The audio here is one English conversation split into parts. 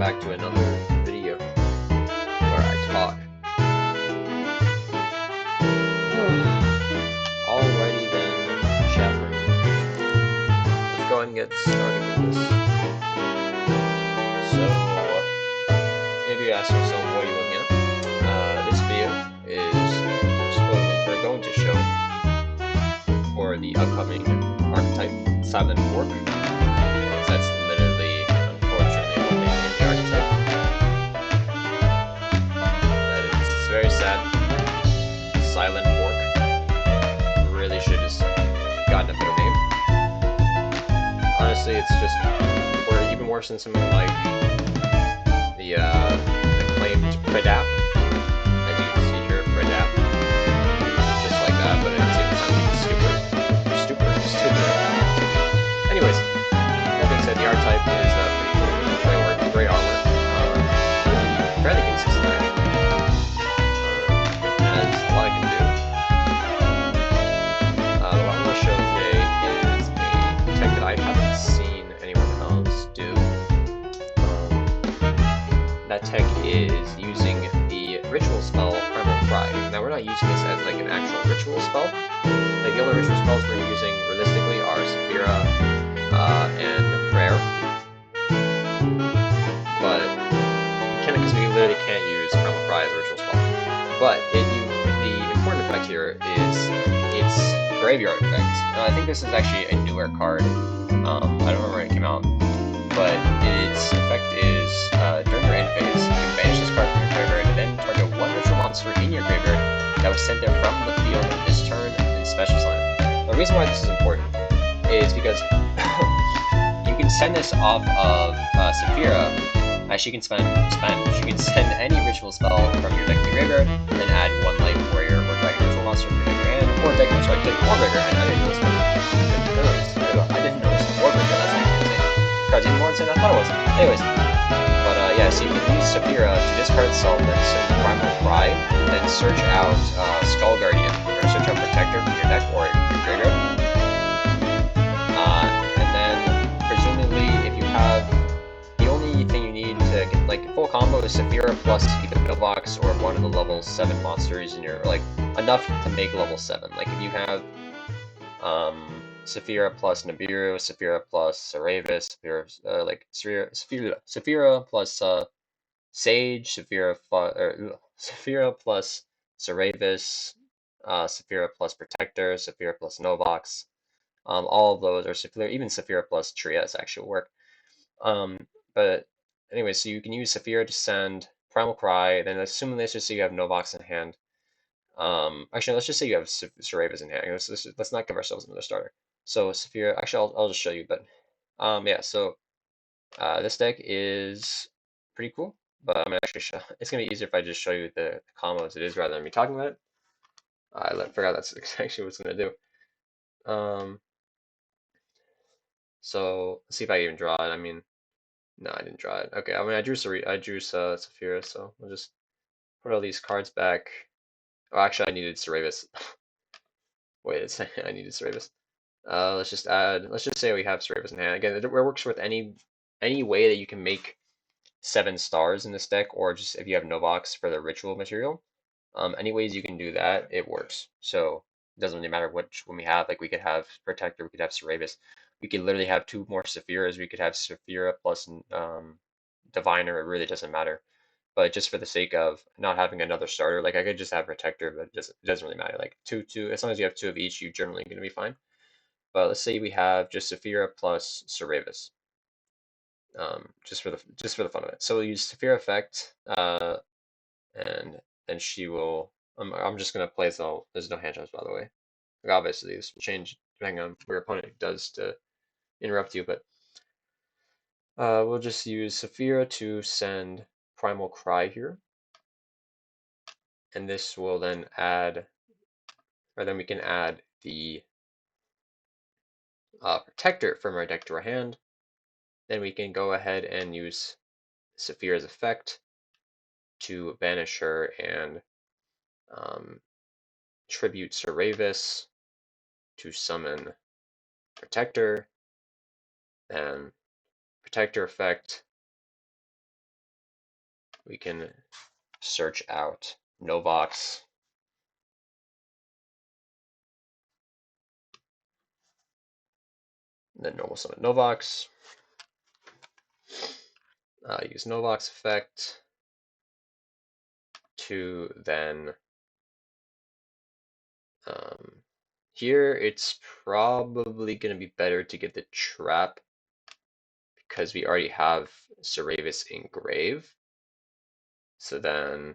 back to another video where I talk. Alrighty then, chat room. Let's go ahead and get started with this. So, if you ask yourself what are you looking at, this video is we're going to show for the upcoming Archetype Silenforc. That's literally, unfortunately, what they named the Archetype. That is very sad. Silenforc. Really should have just gotten a better name. Honestly, it's just, or even worse than something like the acclaimed Predap. As you can see here, Predap. Just like that, but it's stupid. Anyways, that being said, the archetype is pretty cool. Great work, great artwork. Fairly consistent actually. Has a lot it can do. What I'm going to show today is a tech that I haven't seen anyone else do. That tech is using the ritual spell Primal Cry. Now we're not using this as like an actual ritual spell. Like the other ritual spells we're using realistically are Saphira and Prayer. But because we literally can't use Primal Cry as a ritual spell. But the important effect here is its graveyard effect. Now I think this is actually a newer card. I don't remember when it came out, but its effect is during your end phase, you can banish this card from your graveyard and then target one ritual monster in your graveyard that was sent there from the field this turn in Special Slam. The reason why this is important is because you can send this off of Saphira. She can send any ritual spell from your deck to graveyard, and then add one light warrior or dragon ritual monster from your hand, or deck or graveyard. And I didn't notice war graveyard. That's not insane. Cards even more insane than I thought it was. Anyways, but yeah, so you can use Saphira to discard itself, then send Primal Cry, then search out Skull Guardian, or search out Protector from your deck or your graveyard. And then presumably, if you have the only thing you need to get like full combo is Saphira plus either Pillbox or one of the level 7 monsters in your enough to make level 7. Like if you have Saphira plus Nibiru, Saphira plus Saravis, Saphira plus Sage, Saphira plus Saravis, Saphira plus Protector, Saphira plus Novox. All of those are Saphira, even Saphira plus Trias actually work. But anyway, so you can use Saphira to send Primal Cry, then assuming let's just say you have Novox in hand. Actually, let's just say you have Saravis in hand. Let's not give ourselves another starter. So Saphira, actually, I'll just show you, but yeah. So this deck is pretty cool, but I'm gonna actually show. It's gonna be easier if I just show you the combos it is rather than me talking about it. I forgot that's actually what it's gonna do. So let's see if I even draw it. I mean, no, I didn't draw it. Okay, I mean I drew Saphira, so we'll just put all these cards back. Oh, actually, I needed Saravis. Wait a second, I needed Saravis. Let's just say we have Saravis in hand. Again, it works with any way that you can make 7 stars in this deck, or just if you have Novox for the ritual material. Any ways you can do that, it works. So it doesn't really matter which one we have. Like we could have Protector, we could have Saravis. We could literally have 2 more Saphiras. We could have Saphira plus Diviner. It really doesn't matter. But just for the sake of not having another starter, like I could just have Protector, but it doesn't really matter. Like two, as long as you have 2 of each, you're generally going to be fine. But let's say we have just Saphira plus Saravis, just for the fun of it. So we'll use Saphira effect, and then she will. I'm just gonna play so there's no hand jumps, by the way. Like obviously this will change depending on what your opponent does to interrupt you, but we'll just use Saphira to send Primal Cry here, and this will then add, or then we can add the Protector from our deck to our hand. Then we can go ahead and use Saphira's effect to banish her and tribute Saravis to summon Protector, then Protector effect we can search out Novox. Then normal summon Novox. Use Novox effect to then here it's probably going to be better to get the trap because we already have Ceravis engrave. So then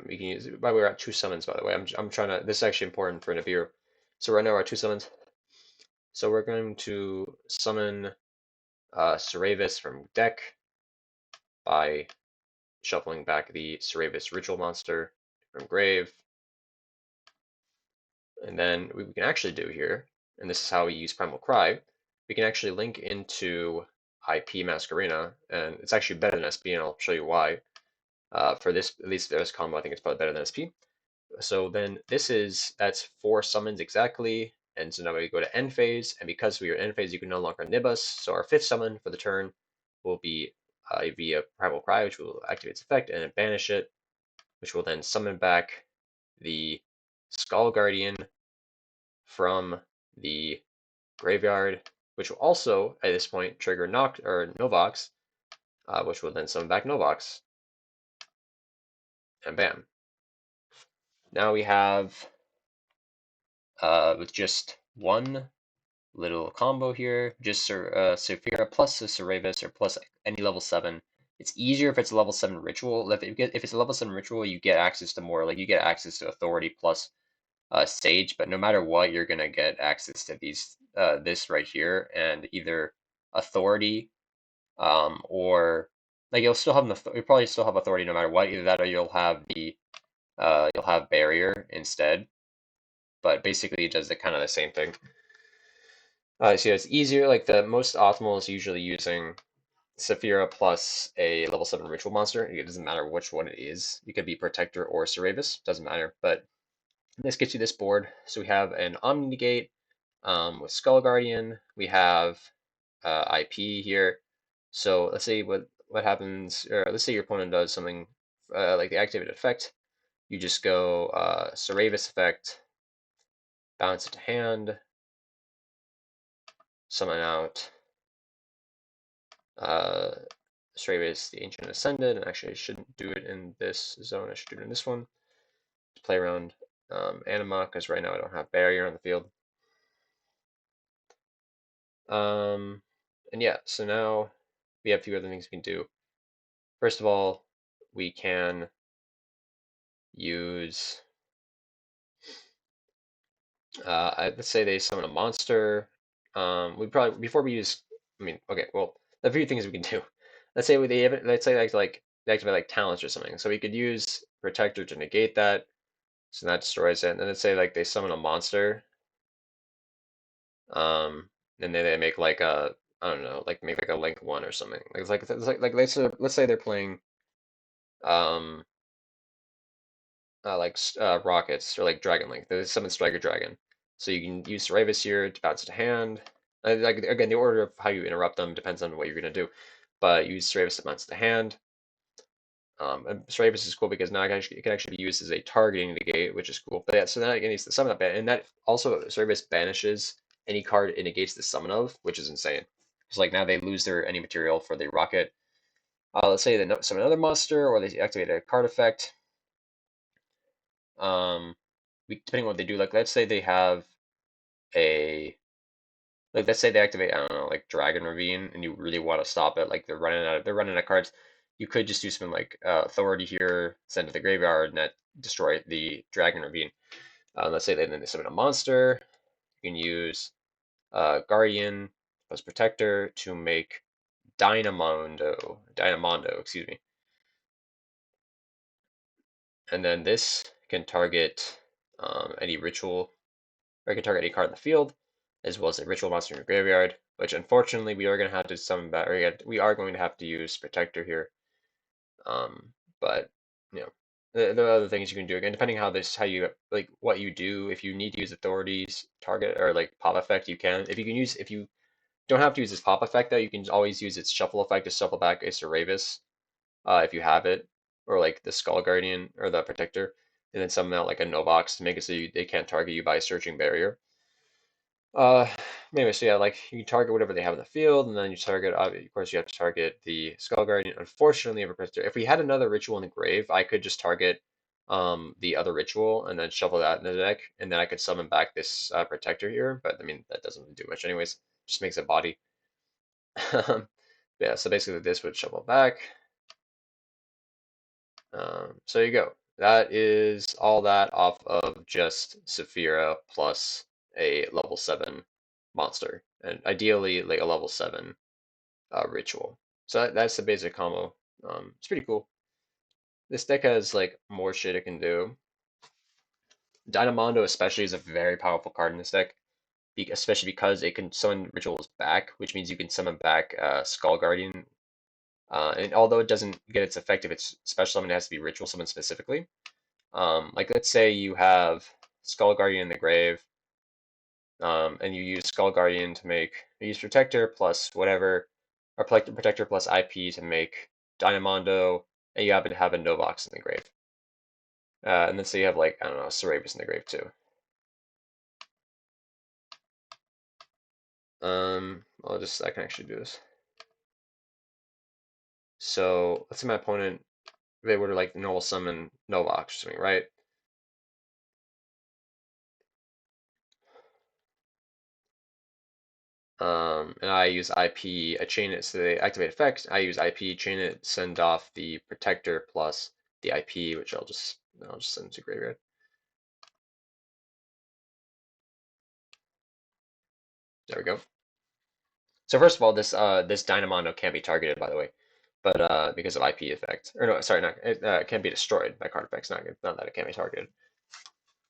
we can use. By the way, we're at 2 summons. By the way, I'm trying to. This is actually important for Nibiru. So right now we're at 2 summons. So we're going to summon Ceravis from deck by shuffling back the Ceravis Ritual Monster from grave. And then what we can actually do here, and this is how we use Primal Cry, we can actually link into IP Masquerena, and it's actually better than SP, and I'll show you why. For this, at least this combo, I think it's probably better than SP. So then that's 4 summons exactly, and so now we go to end phase, and because we are end phase, you can no longer nib us. So our 5th summon for the turn will be via Primal Cry, which will activate its effect and banish it, which will then summon back the Skull Guardian from the graveyard, which will also at this point trigger Novox, which will then summon back Novox, and bam. Now we have with just one little combo here, just Saphira plus a Ceravis or plus any level 7. It's easier if it's a level 7 ritual. If it's a level 7 ritual, you get access to more, like you get access to Authority plus Sage, but no matter what, you're gonna get access to this right here, and either Authority, or like you'll probably still have Authority no matter what. Either that, or you'll have Barrier instead. But basically, it does the kind of the same thing. So it's easier. Like the most optimal is usually using Saphira plus a level 7 ritual monster. It doesn't matter which one it is. It could be Protector or Ceravis. Doesn't matter. But this gets you this board. So we have an Omni Negate with Skull Guardian. We have IP here. So let's say what happens, or let's say your opponent does something like the activated effect. You just go Ceravis effect, bounce it to hand, summon out Ceravis, the Ancient Ascended, and actually I shouldn't do it in this zone, I should do it in this one. To play around Anima, because right now I don't have Barrier on the field. And yeah, so now we have a few other things we can do. First of all, we can use, let's say they summon a monster. We probably, before we use, I mean, okay, well, a few things we can do. Let's say let's say they activate like talents or something. So we could use Protector to negate that, so that destroys it. And then let's say like they summon a monster, and then they make like a, I don't know, like make like a link 1 or something. Like let's say they're playing um rockets or like Dragon Link. They summon Striker Dragon, so you can use Ceravis here to bounce it to hand. Like again, the order of how you interrupt them depends on what you're gonna do, but use Ceravis to bounce the hand. And Ceravis is cool because now it can actually be used as a targeting negate, which is cool. But yeah, so now it needs to summon that ban, and that also Ceravis banishes any card it negates the summon of, which is insane. It's like now they lose their any material for the rocket. Let's say they summon another monster, or they activate a card effect. Depending on what they do, like let's say they have a, like let's say they activate, I don't know, like Dragon Ravine, and you really want to stop it, like they're running out of cards. You could just do something like Authority here, send to the graveyard, and that destroy the Dragon Ravine. Let's say then they summon a monster. You can use Guardian plus Protector to make Dynamondo, excuse me. And then this can target any ritual, or it can target any card in the field, as well as a ritual monster in your graveyard, which unfortunately we are going to have to summon back, or we are going to have to use Protector here. But, you know, there are other things you can do. Again, depending how you, like, what you do, if you need to use Authorities, target, or like pop effect, you can. If you don't have to use this pop effect though. You can always use its shuffle effect to shuffle back a Ceravis, if you have it, or like the Skull Guardian or the Protector, and then summon out like a Novox to make it so they can't target you by searching barrier. Uh, anyway, so yeah, like you target whatever they have in the field, and then you target. Of course, you have to target the Skull Guardian. Unfortunately, if we had another ritual in the grave, I could just target the other ritual and then shuffle that in the deck, and then I could summon back this Protector here. But I mean, that doesn't do much anyways. Just makes a body. Yeah, so basically this would shuffle back. So you go. That is all that off of just Saphira plus a level 7 monster, and ideally like a level 7 ritual. So that's the basic combo. It's pretty cool. This deck has like more shit it can do. Dynamondo especially is a very powerful card in this deck, especially because it can summon rituals back, which means you can summon back Skull Guardian. And although it doesn't get its effect if it's special summon, it has to be ritual summon specifically. Like let's say you have Skull Guardian in the grave, and you use Skull Guardian to make use Protector plus whatever, or Protector plus IP to make Dynamondo, and you happen to have a Novox in the grave. And then say you have like, I don't know, Ceravis in the grave too. I can actually do this. So let's say my opponent, they were to like normal summon Novox or something, right? And I use IP, I chain it so they activate effect. I use IP, chain it, send off the Protector plus the IP, which I'll just send to graveyard. There we go. So first of all, this Dynamondo can't be targeted, by the way, but because of IP effect, or no, sorry, not it can be destroyed by card effects. Not that it can't be targeted.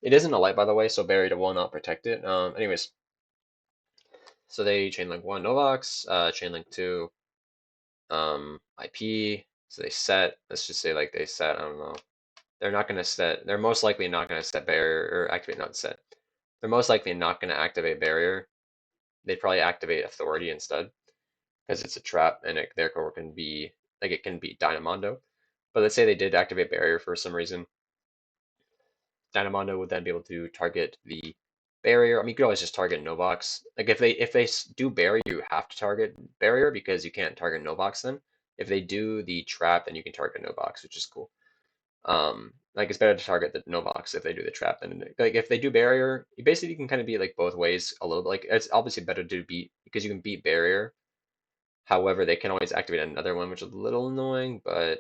It isn't a light, by the way, so buried will not protect it. Anyways, so they chain link 1 Novox, chain link 2 IP. So they set. Let's just say like they set. I don't know. They're not going to set. They're most likely not going to set barrier or activate not set. They're most likely not going to activate barrier. They'd probably activate authority instead because it's a trap and it therefore can be like it can beat Dynamondo. But let's say they did activate barrier for some reason. Dynamondo would then be able to target the barrier. I mean, you could always just target Novox. Like if they do barrier, you have to target barrier because you can't target Novox then. If they do the trap, then you can target Novox, which is cool. Like it's better to target the Novox if they do the trap. And like if they do barrier, you basically can kind of beat like both ways a little bit. Like it's obviously better to beat because you can beat barrier. However, they can always activate another one, which is a little annoying, but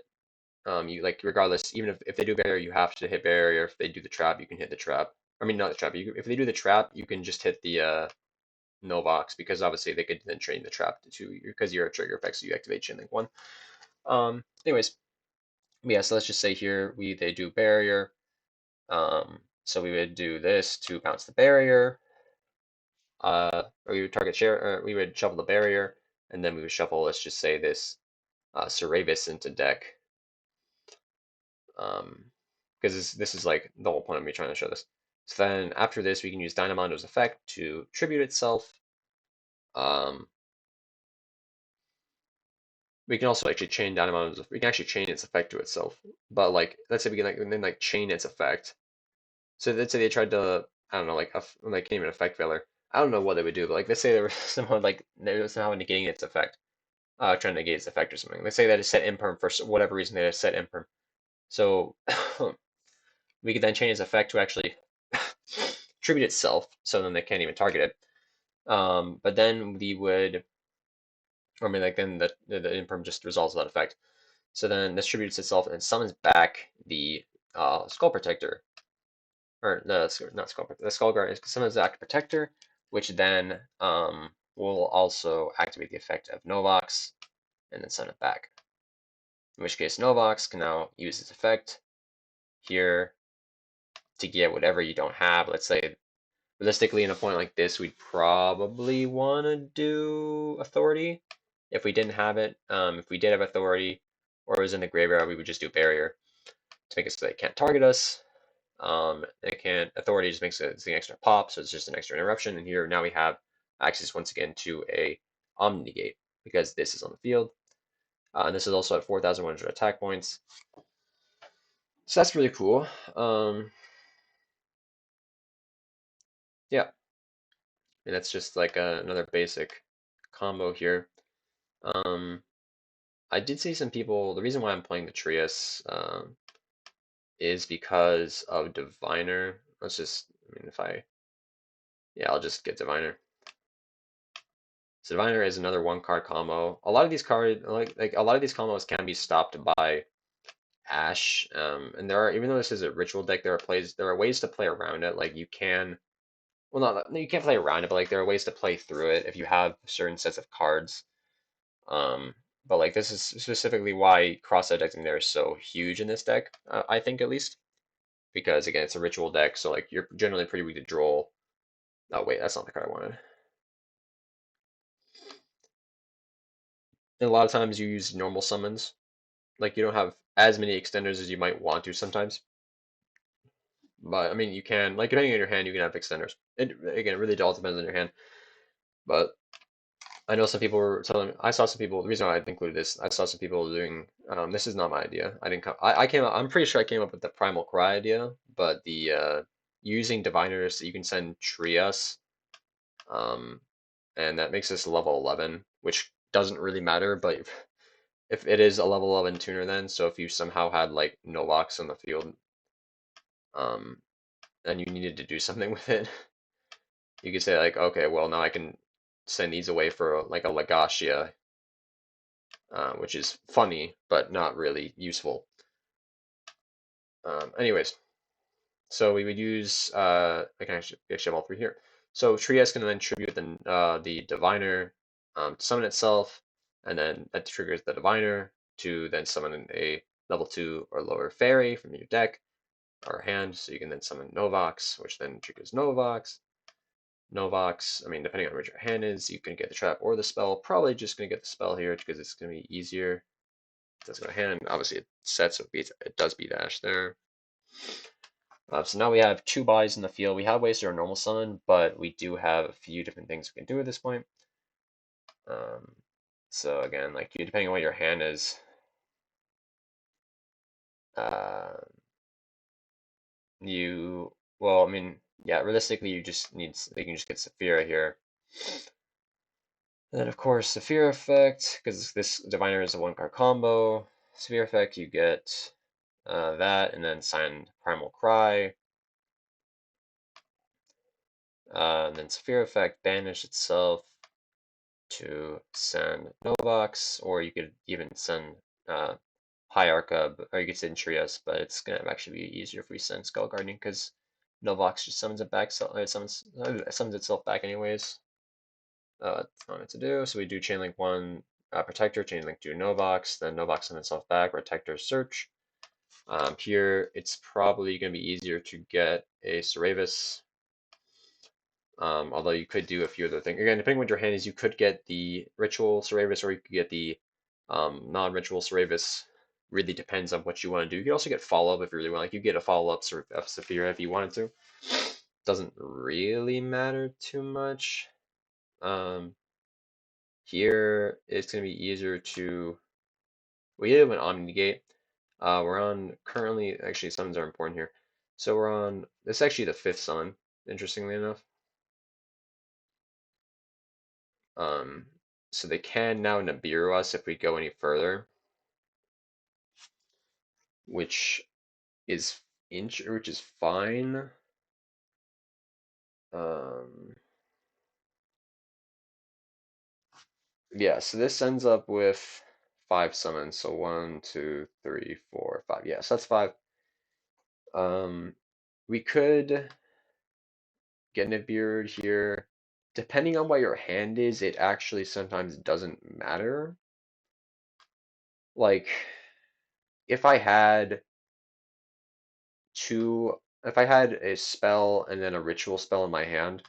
you like regardless, even if they do barrier, you have to hit barrier. If they do the trap, you can hit the trap. I mean, not the trap. If they do the trap, you can just hit the Novox because obviously they could then train the trap to because you're a trigger effect, so you activate chain link 1. Anyways, yeah. So let's just say here they do barrier. So we would do this to bounce the barrier. Or we would target share. Or we would shuffle the barrier, and then we would shuffle. Let's just say this Ceravis into deck. Because this is like the whole point of me trying to show this. So then after this, we can use Dynamondo's effect to tribute itself. We can also actually chain Dynamondo's. We can actually chain its effect to itself. But like, let's say we can like and then like chain its effect. So let's say they tried to, I don't know, like can't even effect failure. I don't know what they would do, but like let's say there was someone like they were somehow negating its effect, trying to negate its effect or something. Let's say that is set imperm for whatever reason they set imperm. So we could then change its effect to actually tribute itself, so then they can't even target it. But then we would, or I mean, like then the imperm just resolves that effect. So then this tributes itself and summons back the Skull Protector, or the not Skull Protector, the Skull Guard summons back Protector, which then will also activate the effect of Novox and then send it back. In which case, Novox can now use its effect here to get whatever you don't have. Let's say realistically, in a point like this, we'd probably want to do authority if we didn't have it. If we did have authority or it was in the graveyard, we would just do barrier to make it so they can't target us. It can't authority just makes it an extra pop, so it's just an extra interruption. And here now we have access once again to a Omni-Negate because this is on the field. And this is also at 4,100 attack points. So that's really cool. Yeah, and that's just like another basic combo here. Um, I did see some people. The reason why I'm playing the Trias is because of Diviner. Let's just, I mean, if I, yeah, I'll just get Diviner. So Diviner is another one card combo. A lot of these cards, like a lot of these combos, can be stopped by Ash. And there are, even though this is a ritual deck, there are ways to play around it. Like you can, well, not you can't play around it, but like there are ways to play through it if you have certain sets of cards. Um, but like this is specifically why cross-edging there is so huge in this deck, I think at least, because again it's a ritual deck, so like you're generally pretty weak to draw. Oh wait, that's not the card I wanted. And a lot of times you use normal summons, like you don't have as many extenders as you might want to sometimes. But I mean, you can, like, depending on your hand, you can have extenders. It again, it really all depends on your hand. But I know some people were telling me, I saw some people, the reason why I included this, I saw some people doing, this is not my idea. I didn't come, I came up, I'm pretty sure I came up with the Primal Cry idea, but the, using Diviners so you can send Trias, um, and that makes this level 11, which doesn't really matter, but if it is a level 11 tuner then, so if you somehow had, like, Novox on the field, um, and you needed to do something with it, you could say, like, okay, well, now I can send these away for, like, a Legacia, which is funny, but not really useful. Anyways, so we would use, I can actually have all three here. So Trias can then tribute the Diviner to summon itself, and then that triggers the Diviner to then summon a level 2 or lower fairy from your deck or hand, so you can then summon Novox, which then triggers Novox. Novox, I mean, depending on which your hand is, you can get the trap or the spell. Probably just going to get the spell here because it's going to be easier. That's my hand. Obviously, it sets, so it does beat Ash there. So now we have 2 buys in the field. We have wasted our normal summon, but we do have a few different things we can do at this point. Um, so again, like depending on what your hand is, uh, well, I mean, yeah, realistically, you can just get Saphira here. And then of course, Saphira effect, because this Diviner is a 1-card combo. Saphira effect, you get that, and then sign Primal Cry. And then Saphira effect, banish itself to send Novox, or you could even send Hierarcha, or you could send Trias, but it's gonna actually be easier if we send Skull Guardian because Novox just summons it back, so it summons itself back anyways. That's not what to do. So we do Chainlink 1 Protector, Chainlink 2 Novox, then Novox summons itself back, Protector search. Here it's probably gonna be easier to get a Ceravis. Although you could do a few other things. Again, depending on what your hand is, you could get the Ritual Ceravis or you could get the non-Ritual Ceravis. Really depends on what you want to do. You can also get follow-up if you really want. Like you get a follow-up sort of Saphira if you wanted to. Doesn't really matter too much. Here it's going to be easier to. We did it with Omni-Negate. We're on currently. Actually, summons are important here. So we're on. This is actually the 5th summon. Interestingly enough. Um, so they can now Nibiru us if we go any further, which is which is fine. Um, yeah, so this ends up with 5 summons. So 1, 2, 3, 4, 5. Yeah, so that's 5. Um, we could get Nibiru here. Depending on what your hand is, it actually sometimes doesn't matter. Like, if I had if I had a spell and then a ritual spell in my hand,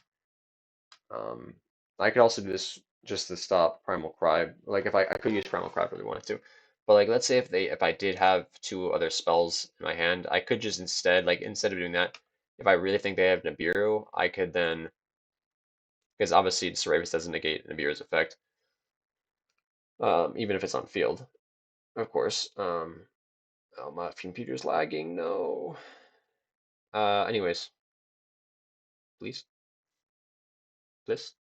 um, I could also do this just to stop Primal Cry. Like I could use Primal Cry if I really wanted to. But like let's say if I did have 2 other spells in my hand, I could just instead of doing that, if I really think they have Nibiru, I could then because obviously Ceravis doesn't negate Nibiru's effect. even if it's on field, of course. Oh, my computer's lagging. No. Anyways, please, please.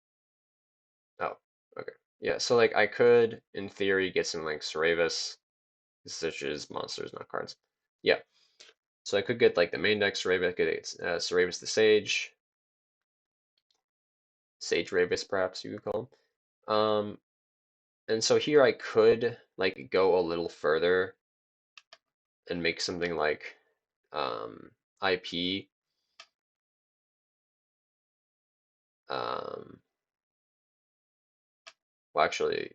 Oh, okay. Yeah. So like I could, in theory, get some like Ceravis, such as monsters, not cards. Yeah. So I could get like the main deck Ceravis, get Ceravis the Sage Ravis, perhaps you could call him. And so here I could like go a little further and make something like IP. Um, well, actually,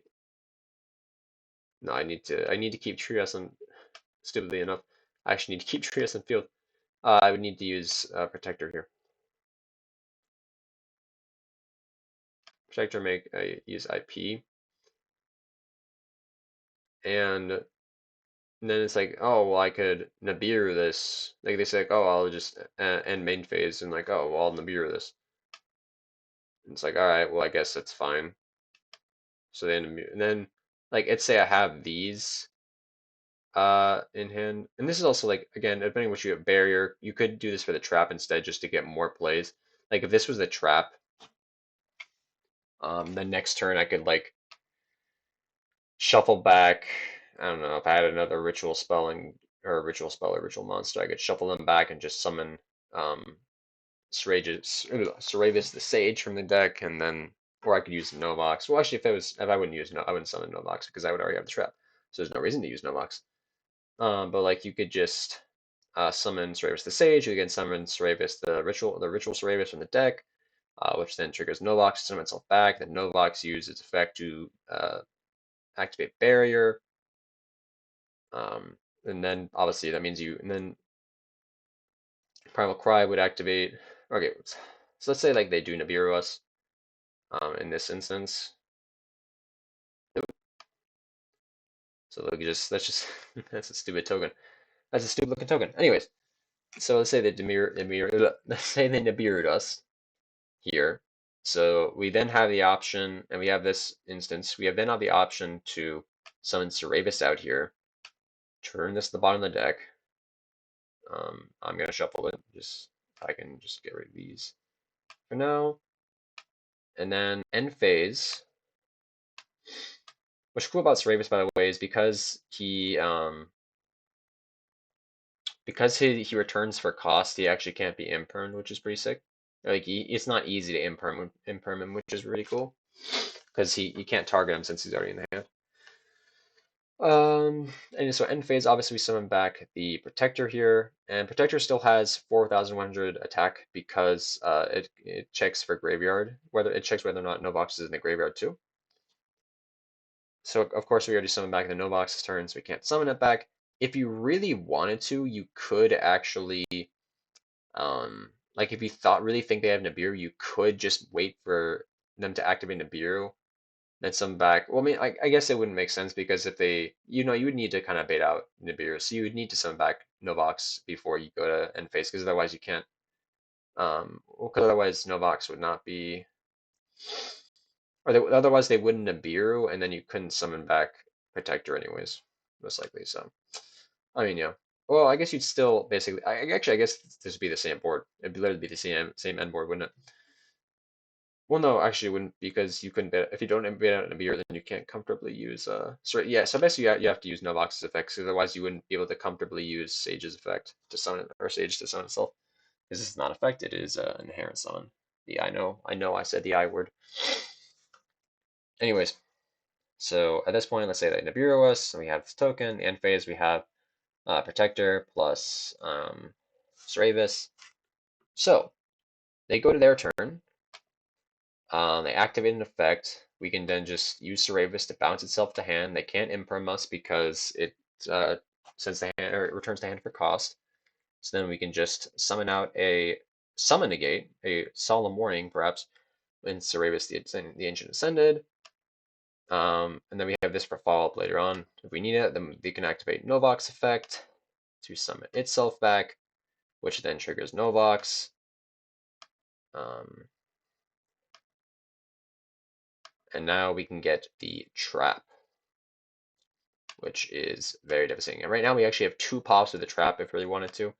no, I need to keep Trias on. Stupidly enough, I actually need to keep Trias in field. I would need to use Protector here. Protector make use IP, and then it's like, oh well, I could Nibiru this. Like they say, like, oh, I'll just end main phase, and like, oh, well, I'll Nibiru this. And it's like, all right, well, I guess that's fine. So then, and then, like, let's say I have these in hand, and this is also like, again, depending on what you have barrier, you could do this for the trap instead, just to get more plays. Like if this was the trap, the next turn I could like shuffle back. I don't know if I had another ritual spell or a ritual spell or ritual monster, I could shuffle them back and just summon um, Ceravis the Sage from the deck, and then or I could use Novox. Well, actually, if I wouldn't use no, I wouldn't summon Novox because I would already have the trap, so there's no reason to use Novox. But like you could just summon Ceravis the Sage. You can summon Ceravis the ritual Ceravis from the deck, which then triggers Novox to summon itself back. Then Novox uses its effect to activate Barrier. And then obviously that means and then Primal Cry would activate. Okay, so let's say like they do Nibiru us in this instance. So that's just that's a stupid token. That's a stupid looking token. Anyways, so let's say they let's say they Nibiru'd us here. So we then have the option, and we have this instance, we have then have the option to summon Ceravis out here, turn this to the bottom of the deck. I'm gonna shuffle it, just if I can just get rid of these for now. And then end phase. What's cool about Ceravis, by the way, is because he returns for cost, he actually can't be impermed, which is pretty sick. Like it's not easy to imperm him, which is really cool, because you can't target him since he's already in the hand. And so end phase, obviously we summon back the Protector here, and Protector still has 4,100 attack because it checks for graveyard, it checks whether or not Novox is in the graveyard too. So of course we already summoned back the Novox's turn, so we can't summon it back. If you really wanted to, you could actually, like if you really think they have Nibiru, you could just wait for them to activate Nibiru, then summon back. Well, I mean, I guess it wouldn't make sense because if they, you would need to kind of bait out Nibiru, so you would need to summon back Novox before you go to end phase, because otherwise you can't. Well, because otherwise Novox would not be, otherwise they wouldn't Nibiru, and then you couldn't summon back Protector anyways, most likely. So, I mean, yeah. Well, I guess you'd still basically. I guess this would be the same board. It'd literally be the same end board, wouldn't it? Well, no, actually, it wouldn't, because you couldn't if you don't bait out Nibiru, then you can't comfortably use So yeah, so basically you have to use Novox's effects, otherwise you wouldn't be able to comfortably use Sage's effect to summon it, or Sage to summon itself, because this is not effect. It is an inherent summon. Yeah, I said the I word. Anyways, so at this point, let's say that Nibiru us, and we have this token. The end phase, we have Protector plus Ceravis. So they go to their turn. They activate an effect. We can then just use Ceravis to bounce itself to hand. They can't imperm us because it sends the hand, or it returns the hand for cost. So then we can just summon out a summon negate, a solemn warning, perhaps, in Ceravis the Ancient Ascended. And then we have this for follow-up later on. If we need it, then they can activate Novox effect to summon itself back, which then triggers Novox. And now we can get the trap. which is very devastating. And right now we actually have 2 pops with the trap if we really wanted to.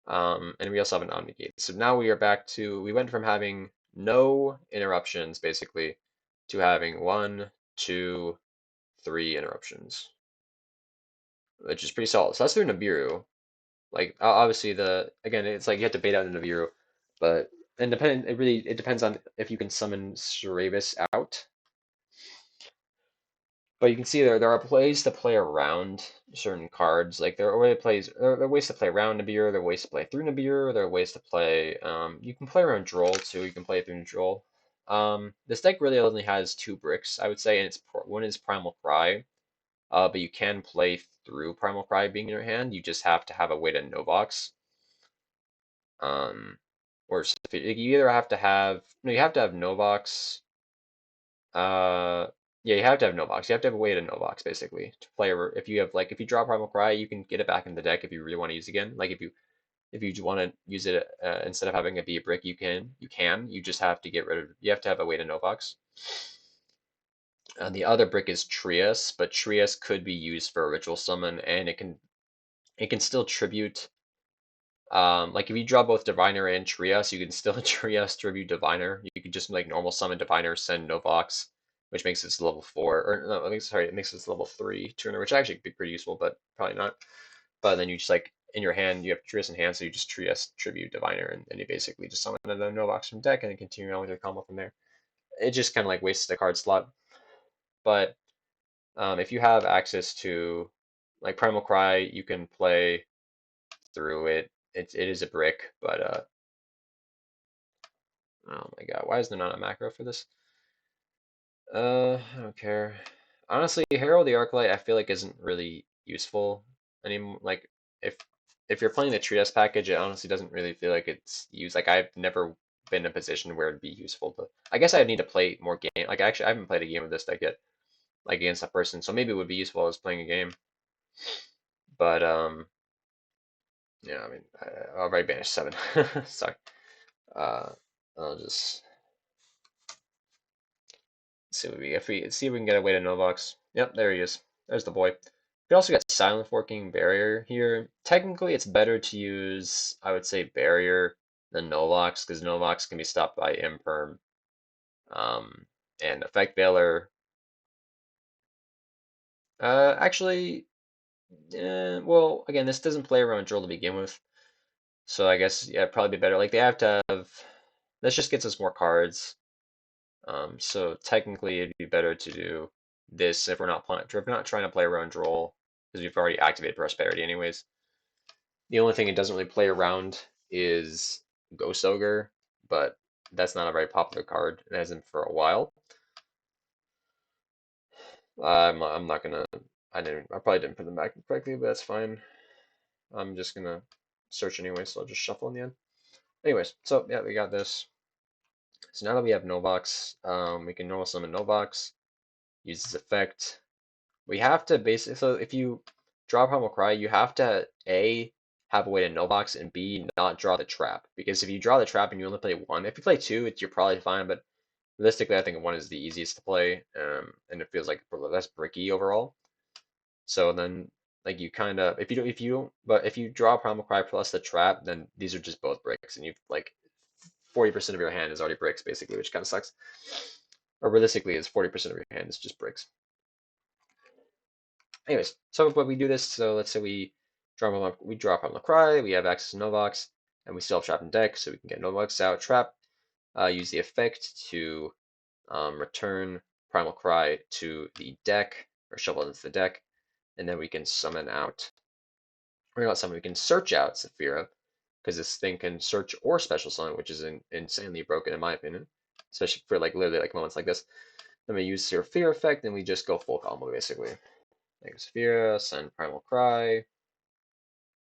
And we also have an omnigate. So now we are back to, we went from having no interruptions basically to having 1, 2, 3 interruptions, which is pretty solid. So that's through Nibiru. Like obviously again it's like you have to bait out the Nibiru, but it depends on if you can summon Suravis out. But you can see there are ways to play around certain cards. Like there are ways to play around Nibiru, there are ways to play through Nibiru, there are ways to play you can play around Droll too, you can play through Droll. This deck really only has 2 bricks, I would say, and one is Primal Cry. But you can play through Primal Cry being in your hand. You just have to have a way to Novox. Or you either have to have no, you have to have Novox. Yeah, you have to have Novox. You have to have a way to Novox basically to play. If you have if you draw Primal Cry, you can get it back in the deck if you really want to use it again. Like if you want to use it instead of having it be a brick, you can. You just have to get rid of. You have to have a way to Novox. And the other brick is Trias, but Trias could be used for a ritual summon, and it can still tribute. Like if you draw both Diviner and Trias, you can still Trias tribute Diviner. You can just like normal summon Diviner, send Novox, which makes it level 4. Or no, it makes it level 3 tuner, which actually could be pretty useful, but probably not. But then you just like in your hand, you have Trias in hand, so you just Trias tribute Diviner, and then you basically just summon another Novox from deck and then continue on with your combo from there. It just kind of like wastes a card slot. But if you have access to like Primal Cry, you can play through it. It is a brick, but oh my god, why is there not a macro for this? I don't care. Honestly, Herald the Arclight I feel like isn't really useful anymore. Like if you're playing the Trias package, it honestly doesn't really feel like it's used. Like I've never been in a position where it'd be useful. But I guess I need to play more game. Like actually, I haven't played a game of this deck yet, like against a person. So maybe it would be useful as playing a game. But yeah, I mean, I already banished 7. Sorry. Uh, I'll just see what we see if we can get a way to Novox. Yep, there he is. There's the boy. We also got Silenforcing Barrier here. Technically, it's better to use, I would say, Barrier than Novox, because Novox can be stopped by Imperm. And Effect Veiler. Actually, well, again, this doesn't play around Drill to begin with. So I guess, yeah, it'd probably be better. Like, they have to have. This just gets us more cards. So technically, it'd be better to do this if we're not trying to play around Droll, because we've already activated Prosperity anyways. The only thing it doesn't really play around is Ghost Ogre, but that's not a very popular card. It hasn't for a while. I'm not gonna. I probably didn't put them back correctly, but that's fine. I'm just gonna search anyway, so I'll just shuffle in the end. Anyways, so yeah, we got this. So now that we have Novox, we can normal summon Novox, use this effect. We have to basically, so if you draw Primal Cry, you have to A, have a way to Novox, and B, not draw the trap. Because if you draw the trap and you only play 1, if you play 2, you're probably fine, but realistically, I think 1 is the easiest to play, and it feels like less bricky overall. So then, like you kind of, but if you draw Primal Cry plus the trap, then these are just both bricks, and you've like 40% of your hand is already bricks, basically, which kind of sucks. Or realistically, is 40% of your hand is just bricks. Anyways, so when we do this, so let's say we drop on the Cry, we have access to Novox, and we still have Trap in deck, so we can get Novox out, Trap, use the effect to return Primal Cry to the deck, or shuffle it into the deck, and then we can summon out, or not summon, we can search out Saphira, because this thing can search or special summon, which is insanely broken in my opinion, especially for like literally like moments like this. Then we use Saphira effect, and we just go full combo basically. Like Saphira, send Primal Cry,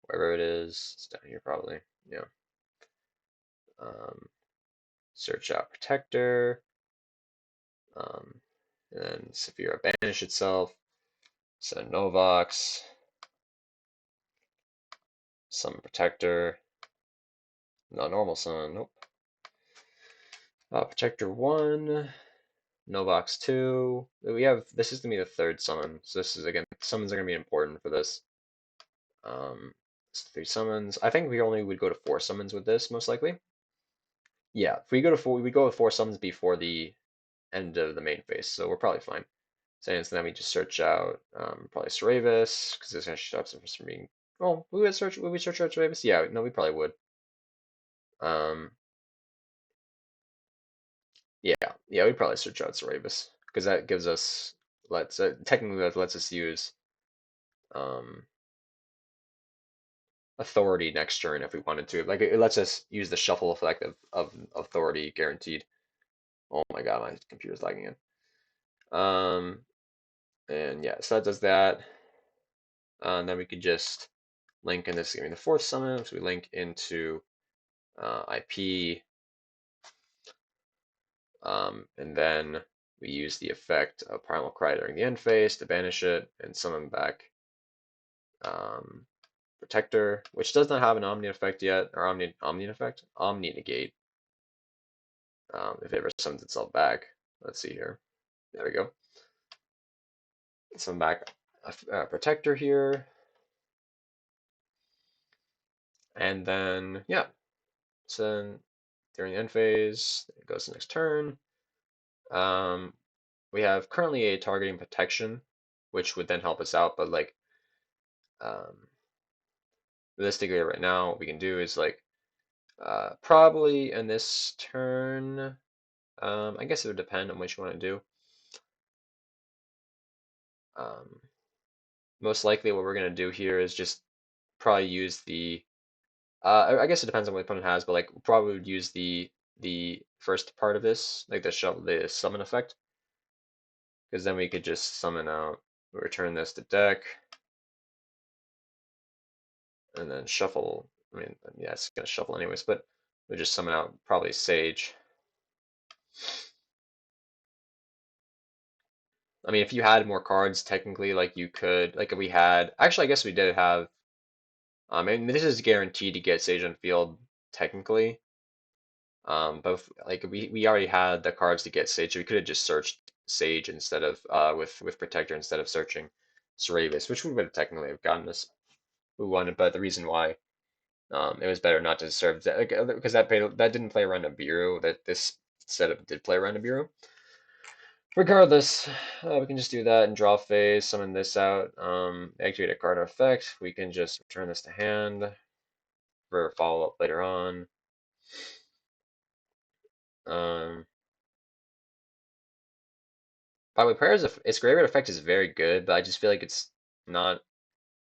wherever it is. It's down here probably. Yeah. Search out Protector. And then Saphira banish itself. Send Novox. Summon Protector. No, normal summon. Nope. Protector 1. Novox 2. We have, this is going to be the 3rd summon. So this is again summons are gonna be important for this. It's 3 summons. I think we only would go to 4 summons with this, most likely. Yeah, if we go to 4, we go with 4 summons before the end of the main phase, so we're probably fine. So then we just search out probably Seravis, because this actually stops us from being. Oh, would we search out Seravis? Yeah, no, we probably would. Um, yeah, yeah, we'd probably search out Seravis because that gives us technically that lets us use um authority next turn if we wanted to. Like it lets us use the shuffle effect of authority guaranteed. Oh my god, my computer's lagging in. And yeah, so that does that. And then we could just link in this, giving the 4th summon. So we link into IP, and then we use the effect of Primal Cry during the end phase to banish it and summon back um, Protector, which does not have an Omni effect yet, or Omni effect, Omni negate. If it ever summons itself back. Let's see here. There we go. Summon back a Protector here. And then, yeah. So then during the end phase, it goes to the next turn. We have currently a targeting protection, which would then help us out, but like um, realistically right now, what we can do is like probably in this turn, I guess it would depend on what you want to do. Um, Most likely what we're going to do here is just probably use the I guess it depends on what the opponent has, but like probably would use the first part of this, like the summon effect, because then we could just summon out, return this to deck, and then shuffle. I mean, yeah, it's gonna shuffle anyways, but we just summon out probably Sage. I mean, if you had more cards, technically, like you could, like if we had, actually, I guess we did have. And this is guaranteed to get Sage on field technically. But like we already had the cards to get Sage, so we could have just searched Sage instead of with Protector instead of searching Seravis, which we would have technically have gotten this we wanted. But the reason why it was better not to serve that because that didn't play around Nibiru. That this setup did play around Nibiru. Regardless, we can just do that and draw phase, summon this out, activate a card effect. We can just return this to hand for follow up later on. Um, by the way, prayers its graveyard effect is very good, but I just feel like it's not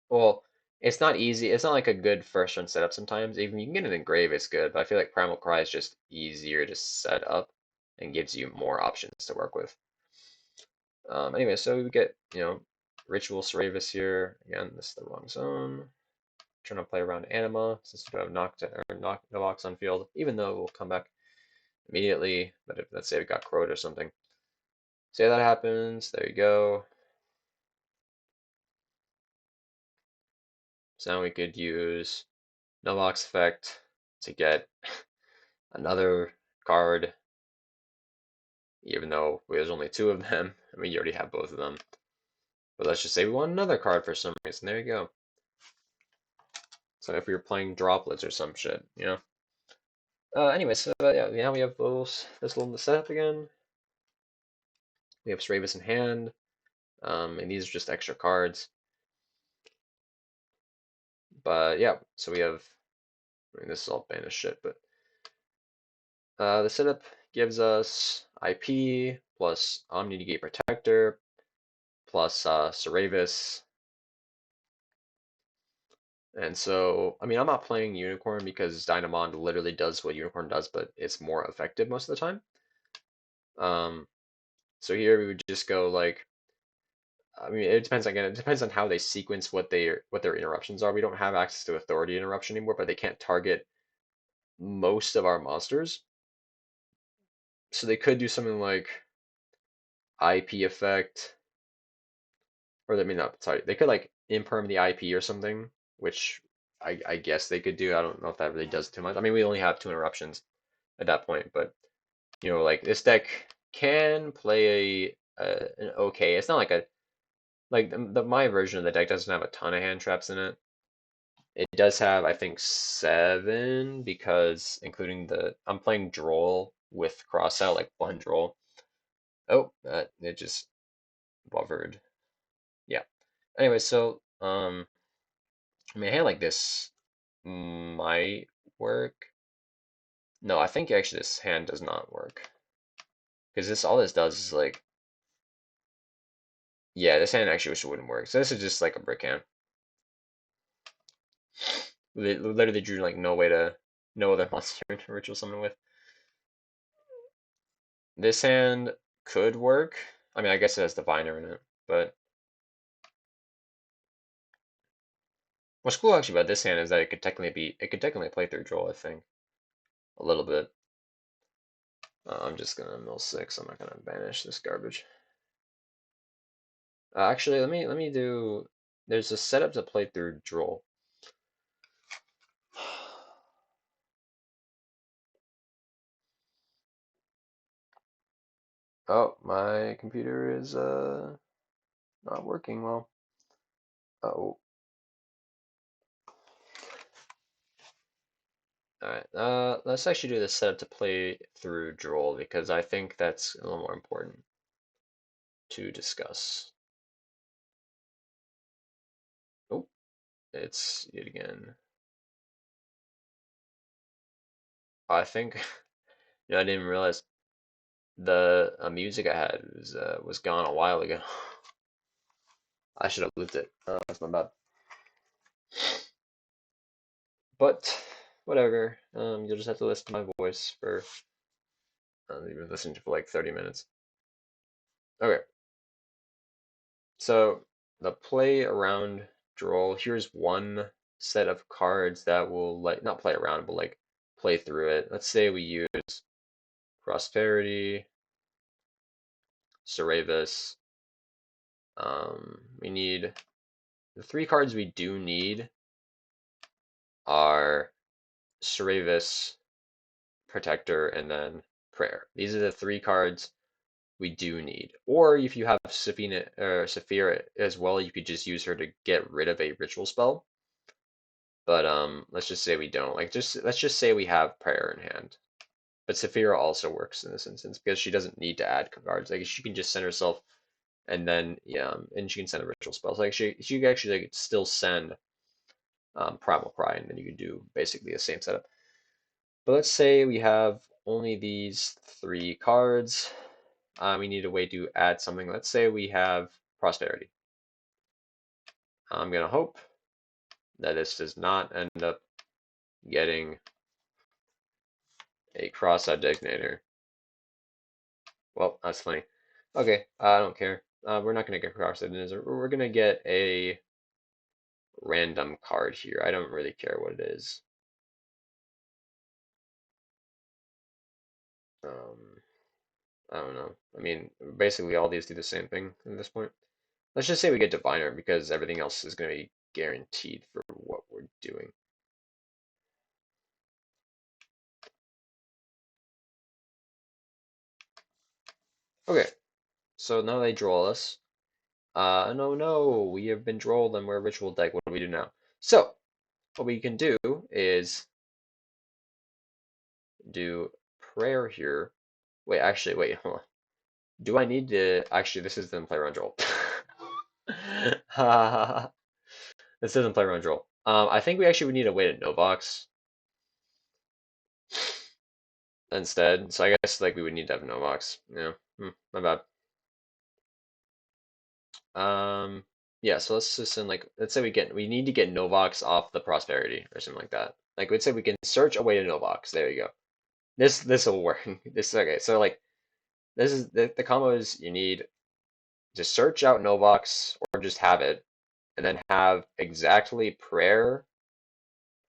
well. It's not easy. It's not like a good first run setup sometimes. Even you can get it in grave, it's good, but I feel like Primal Cry is just easier to set up and gives you more options to work with. Anyway, so we get, Ritual Seravis here. Again, this is the wrong zone. Trying to play around Anima since we don't have Novox on field, even though it will come back immediately. But if let's say we got Crowed or something. Say that happens, there you go. So now we could use Novox effect to get another card, even though there's only 2 of them, and we already have both of them. But let's just say we want another card for some reason. There you go. So if we were playing droplets or some shit, Anyway, so yeah, now we have this little setup again. We have Stravis in hand, and these are just extra cards. But yeah, so we have. I mean, this is all banished shit, but the setup gives us IP plus Omni Negate Protector plus Seravis. And so, I mean, I'm not playing Unicorn because Dynamond literally does what Unicorn does, but it's more effective most of the time. So here we would just go like, I mean, it depends again. It depends on how they sequence what their interruptions are. We don't have access to Authority interruption anymore, but they can't target most of our monsters. So they could do something like IP effect, or I mean, not sorry, they could like imperm the IP or something, which I guess they could do. I don't know if that really does too much. I mean, we only have 2 interruptions at that point, but like this deck can play an okay. It's not like a like my version of the deck doesn't have a ton of hand traps in it. It does have, I think, 7 because including I'm playing Droll with cross out, like one Droll. Oh, it just buffered. Yeah. Anyway, so I mean, a hand like this might work. No, I think actually this hand does not work because this all this does is like, yeah, this hand actually wouldn't work. So this is just like a brick hand. Literally drew like no other monster to ritual summon with. This hand could work. I mean, I guess it has Diviner in it, but what's cool actually about this hand is that it could technically play through Droll, I think, a little bit. I'm just gonna mill 6. I'm not gonna banish this garbage. Actually, let me do. There's a setup to play through Droll. Oh, my computer is not working well. Oh. Alright, let's actually do the setup to play through Droll because I think that's a little more important to discuss. Oh, it's yet again. I think, I didn't even realize the music I had was gone a while ago. I should have looped it. That's my bad. But whatever. You'll just have to listen to my voice for you've been listening to for like 30 minutes. Okay. So the play around Droll, here's one set of cards that will like not play around, but like play through it. Let's say we use Prosperity, Cerebus. We need the 3 cards we do need are Cerebus, Protector, and then Prayer. These are the 3 cards we do need. Or if you have Saphina or Saphira as well, you could just use her to get rid of a ritual spell. But let's just say we don't. Like let's just say we have Prayer in hand. But Saphira also works in this instance because she doesn't need to add cards. Like she can just send herself and then yeah, and she can send a ritual spell. So like she can actually like still send Primal Cry, and then you can do basically the same setup. But let's say we have only these 3 cards. We need a way to add something. Let's say we have Prosperity. I'm gonna hope that this does not end up getting a cross-out designator. Well, that's funny. Okay, I don't care. We're not gonna get cross-out designator. We're gonna get a random card here. I don't really care what it is. I don't know. I mean, basically all these do the same thing at this point. Let's just say we get Diviner because everything else is going to be guaranteed for what we're doing. Okay, so now they draw us. No, we have been drolled and we're a ritual deck. What do we do now? So, what we can do is do prayer here. Wait, actually, wait, hold on. Do I need to, actually, this is the play around droll. This doesn't play around droll. I think we actually would need a way to Novox instead. So I guess like we would need to have Novox. Yeah, my bad. Yeah, so let's just send like let's say we need to get Novox off the Prosperity or something like that. Like let's say we can search a way to Novox. There you go. This will work. This okay. So like this is the combo is you need to search out Novox or just have it, and then have exactly prayer.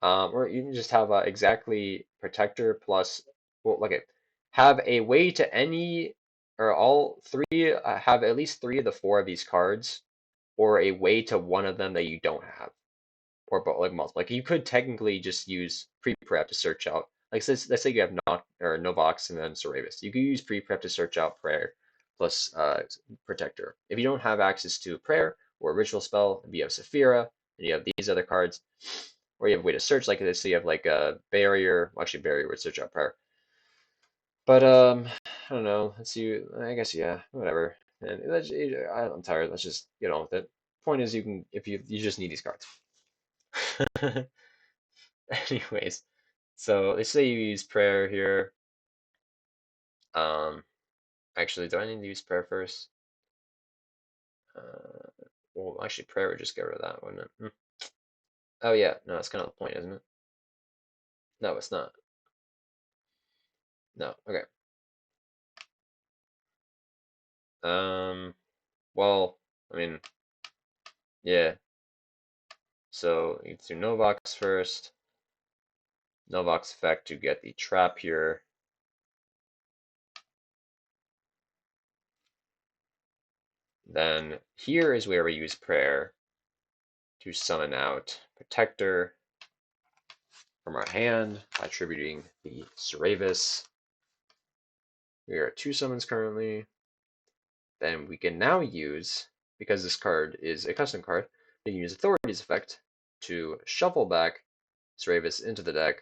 Or you can just have exactly protector plus well, okay, have a way to any or all 3 have at least 3 of the 4 of these cards or a way to one of them that you don't have, or but like multiple. Like you could technically just use pre-prep to search out. Like let's say you have not or Novox and then Cerebus. You could use pre-prep to search out prayer plus protector. If you don't have access to prayer, or a ritual spell. If you have Saphira, and you have these other cards, or you have a way to search like this, so you have like a barrier. Well, actually, barrier would search out prayer. But I don't know. Let's see. I guess yeah, whatever. And I'm tired. Let's just get on with it. Point is, you can if you just need these cards. Anyways, so let's say you use prayer here. Um, actually, do I need to use prayer first? Well, actually, prayer would just get rid of that, wouldn't it? Oh yeah, no, that's kind of the point, isn't it? No, it's not. No, okay. Well, I mean, yeah. So you do Novox first. Novox effect to get the trap here. Then here is where we use prayer to summon out Protector from our hand by attributing the Ceravis. We are at 2 summons currently. Then we can now use, because this card is a custom card, we can use Authority's effect to shuffle back Ceravis into the deck.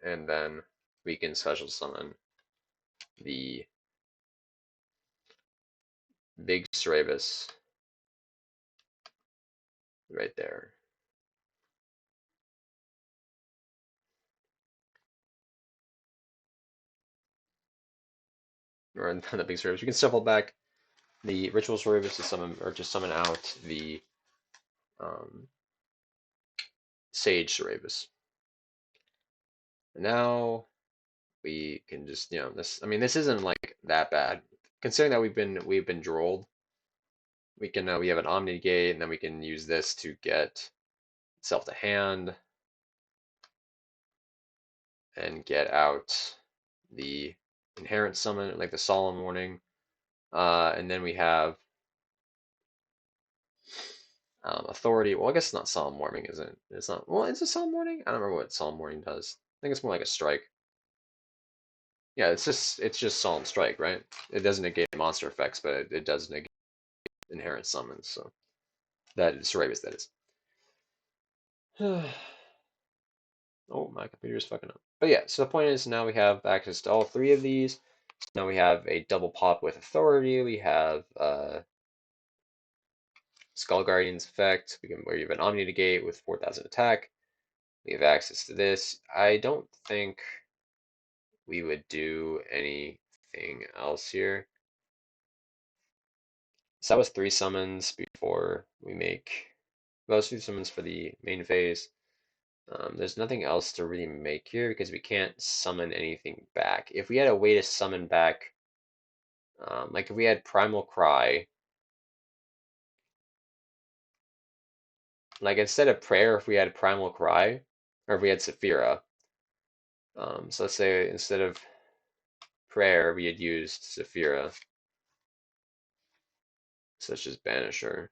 And then we can special summon the big Ceravis right there. Or the big Ceravis. We can shuffle back the Ritual Ceravis to summon, or to summon out the Sage Ceravis. And now we can just, this. I mean, this isn't like that bad, considering that we've been drolled. We can we have an Omni Gate, and then we can use this to get itself to hand and get out the inherent summon, like the Solemn Warning. And then we have Authority. Well, I guess it's not Solemn Warning, is it? It's not. Well, it's a Solemn Warning. I don't remember what Solemn Warning does. I think it's more like a strike. Yeah, it's just Solemn Strike, right? It doesn't negate monster effects, but it does negate inherent summons. So that is Ceravis, that is. Oh, my computer's fucking up. But yeah, so the point is now we have access to all 3 of these. So now we have a double pop with Authority. We have Skull Guardian's effect. Where you have an Omni Negate with 4,000 attack. We have access to this. I don't think we would do anything else here. So that was 3 summons before we make those 3 summons for the main phase. There's nothing else to really make here because we can't summon anything back. If we had a way to summon back, like if we had Primal Cry, like instead of Prayer, if we had Primal Cry, or if we had Saphira, so let's say instead of Prayer, we had used Saphira, such as Banisher,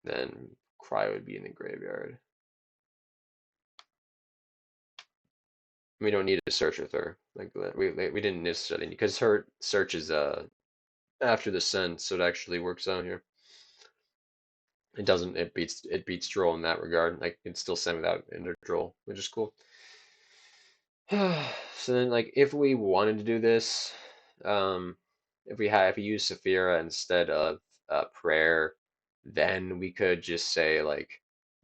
then Cry would be in the graveyard. We don't need to search with her. Like we didn't necessarily because her search is after the send, so it actually works out here. It doesn't. It beats Droll in that regard. Like it's still send without Ender Droll, which is cool. So then, like if we wanted to do this, if we use Saphira instead of Prayer, then we could just say like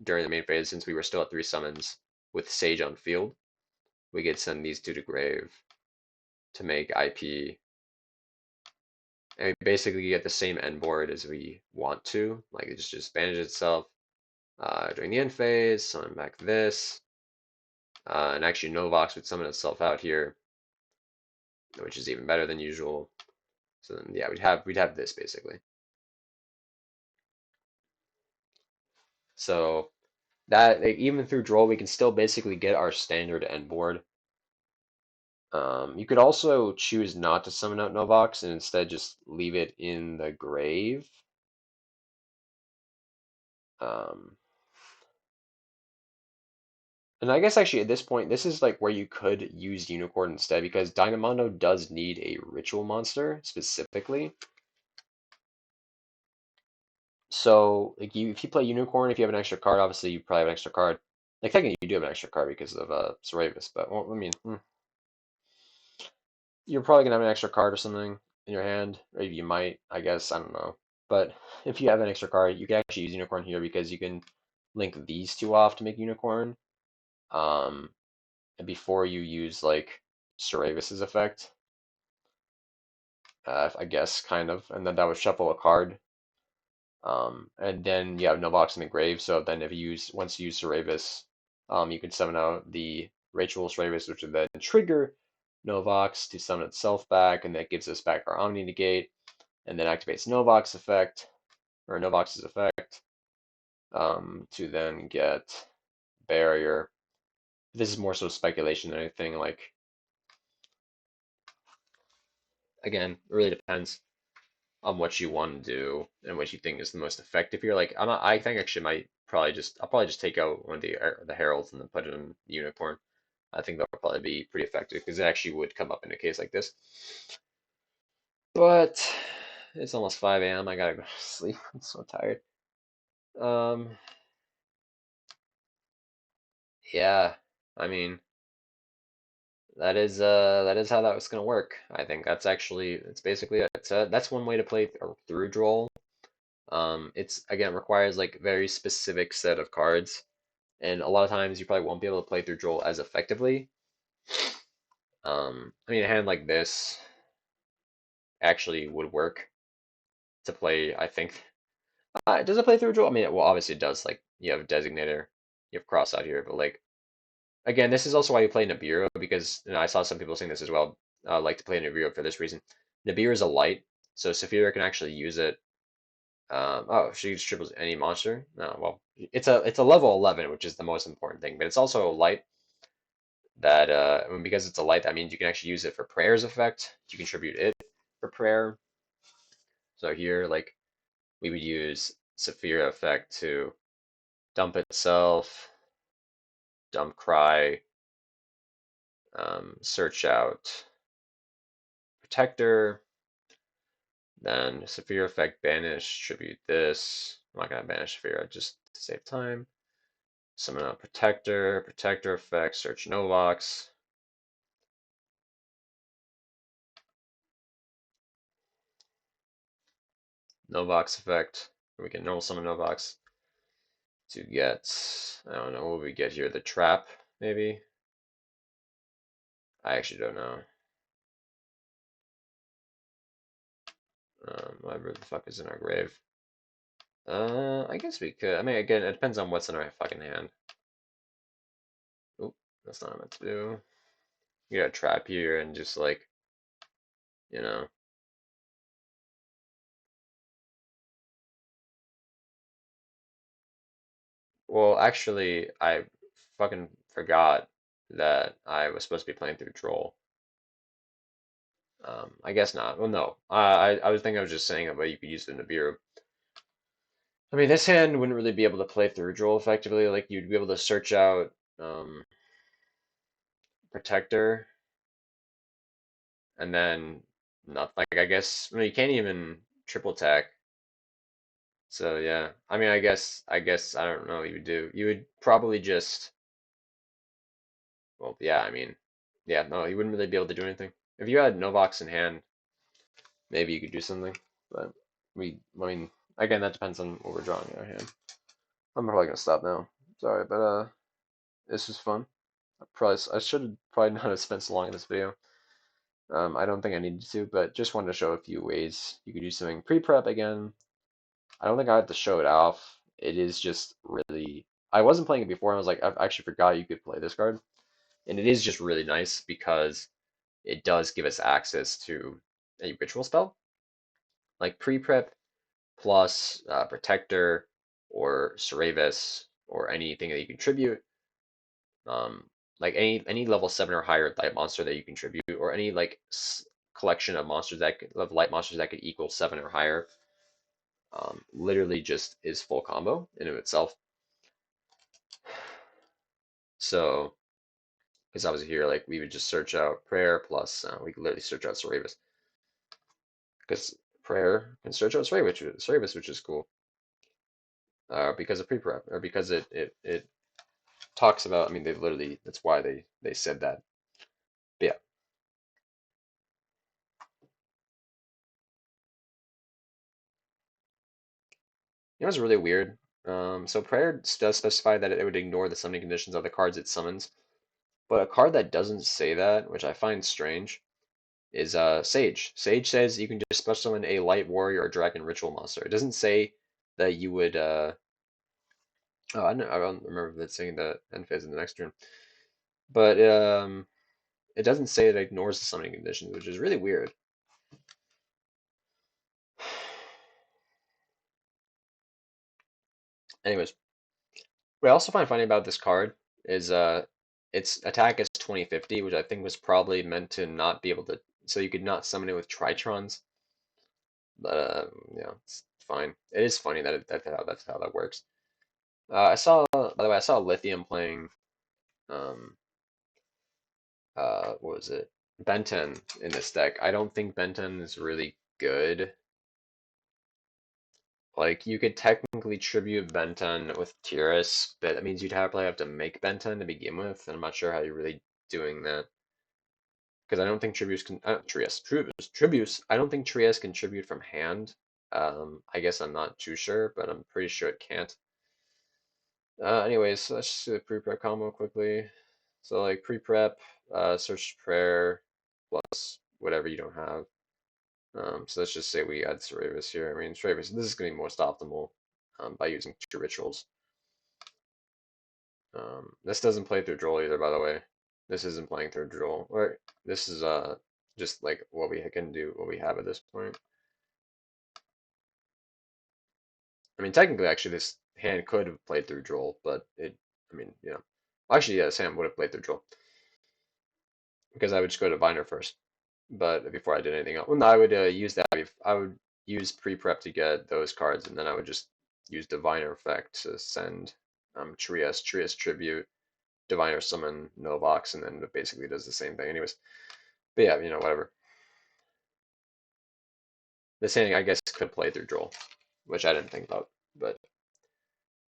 during the main phase, since we were still at 3 summons with Sage on field, we could send these 2 to grave to make IP, and we basically get the same end board as we want to. Like it just banish itself during the end phase, summon back this, and actually Novox would summon itself out here, which is even better than usual. So then, yeah, we'd have this basically. So that like, even through Droll, we can still basically get our standard end board. You could also choose not to summon out Novox and instead just leave it in the grave. Um, And I guess actually at this point, this is like where you could use Unicorn instead because Dynamondo does need a ritual monster specifically. So like if you play Unicorn, if you have an extra card, obviously you probably have an extra card. Like technically you do have an extra card because of Ceravis, but well, I mean, you're probably gonna have an extra card or something in your hand, or you might, I guess, I don't know. But if you have an extra card, you can actually use Unicorn here because you can link these two off to make Unicorn. Um, and before you use like Ceravis's effect, I guess, kind of, and then that would shuffle a card. And then you have Novox in the grave, so then if you use once you use Ceravis, you can summon out the Ritual Ceravis, which would then trigger Novox to summon itself back, and that gives us back our Omni Negate, and then activates Novox effect, or Novox's effect, to then get Barrier. This is more so speculation than anything, like, again, it really depends on what you want to do and what you think is the most effective here. Like I think actually might probably I'll probably just take out one of the heralds and then put it in the unicorn. I think that'll probably be pretty effective because it actually would come up in a case like this. But it's almost 5 a.m. I gotta go to sleep. I'm so tired. Um, yeah, I mean that is how that was gonna work. I think that's actually it's basically that's one way to play through Droll. It's again requires like very specific set of cards, and a lot of times you probably won't be able to play through Droll as effectively. I mean, a hand like this actually would work to play. I think does it play through Droll? I mean, well, obviously it does. Like you have Designator, you have Cross out here, but like again, this is also why you play Nibiru because I saw some people saying this as well. Like to play Nibiru for this reason. Nibiru is a light, so Saphira can actually use it. Oh, she triples any monster. No, well, it's a level 11, which is the most important thing. But it's also a light that because it's a light, that means you can actually use it for prayer's effect. You contribute it for prayer. So here, like we would use Saphira effect to dump itself, dump cry, search out protector, then Saphira effect banish, tribute this. I'm not gonna banish Saphira just to save time. Summon out protector, protector effect, search Novox. Novox effect. We can normal summon Novox to get, I don't know, what we get here? The trap, maybe? I actually don't know. Whatever the fuck is in our grave. I guess we could. I mean, again, it depends on what's in our fucking hand. Oop, that's not what I meant to do. You got a trap here and just like, you know. Well, actually, I fucking forgot that I was supposed to be playing through Troll. I guess not. Well, no. I was thinking I was just saying it, but you could use the Nibiru. I mean, this hand wouldn't really be able to play through Droll effectively. Like, you'd be able to search out Protector, and then not like I guess. Well, you can't even triple attack. So yeah, I mean, I guess I don't know what you would do. You would probably just, well, yeah. I mean, yeah, no, you wouldn't really be able to do anything. If you had Novox in hand, maybe you could do something. But I mean, again, that depends on what we're drawing in our hand. I'm probably gonna stop now. Sorry, but this was fun. I should have probably not have spent so long in this video. I don't think I needed to, but just wanted to show a few ways you could do something pre-prep again. I don't think I have to show it off. It is just really. I wasn't playing it before, and I was like, I actually forgot you could play this card, and it is just really nice because it does give us access to a ritual spell like pre-prep plus protector or Ceravis or anything that you contribute. Um, like any level 7 or higher light monster that you contribute, or any like collection of monsters of light monsters that could equal 7 or higher, literally just is full combo in of itself. So, because I was here, like we would just search out prayer plus we could literally search out Cerebus because prayer can search out Cerebus, which is cool. Because of pre-prep or because it talks about. I mean, they literally that's why they said that. But yeah, it was really weird. So prayer does specify that it would ignore the summoning conditions of the cards it summons, but a card that doesn't say that, which I find strange, is Sage. Sage says you can just special summon a light warrior or dragon ritual monster. It doesn't say that you would. Oh, I don't remember that saying that end phase in the next turn, but it doesn't say it ignores the summoning conditions, which is really weird. Anyways, what I also find funny about this card is its attack is 2050, which I think was probably meant to not be able to, so you could not summon it with Tritrons. But yeah, it's fine. It is funny that that's how that works. I saw, by the way, I saw Lithium playing what was it? Benten in this deck. I don't think Benten is really good. Like you could technically tribute Benten with Tiras, but that means you'd probably have to make Benten to begin with, and I'm not sure how you're really doing that. Because I don't think Tributes can Tributes. I don't think Trias can tribute from hand. I guess I'm not too sure, but I'm pretty sure it can't. Anyways, so let's just do the pre-prep combo quickly. So like pre-prep, search prayer plus whatever you don't have. So let's just say we add Cerebus here. I mean, Cerebus, this is going to be most optimal by using two rituals. This doesn't play through Droll either, by the way. This isn't playing through Droll. Or this is just like what we can do, what we have at this point. I mean, technically, actually, this hand could have played through Droll, but I mean, you know. Actually, yeah, this hand would have played through Droll because I would just go to Binder first. But before I did anything else, well, no, I would use that. I would use pre-prep to get those cards, and then I would just use Diviner effect to send Trias Tribute, Diviner Summon, Novox, and then it basically does the same thing. Anyways, but yeah, whatever. This hand, I guess, could play through Droll, which I didn't think about, but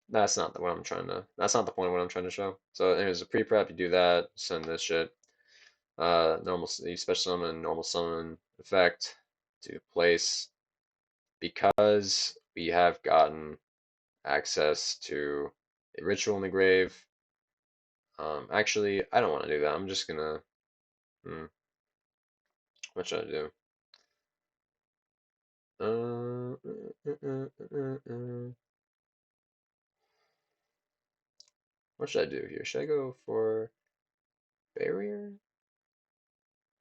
that's not what I'm trying to. That's not the point of what I'm trying to show. So, anyways, a pre-prep, you do that, send this shit. Normal, you special summon, normal summon effect to place because we have gotten access to a ritual in the grave. Actually, I don't want to do that. I'm just gonna. What should I do? What should I do here? Should I go for barrier?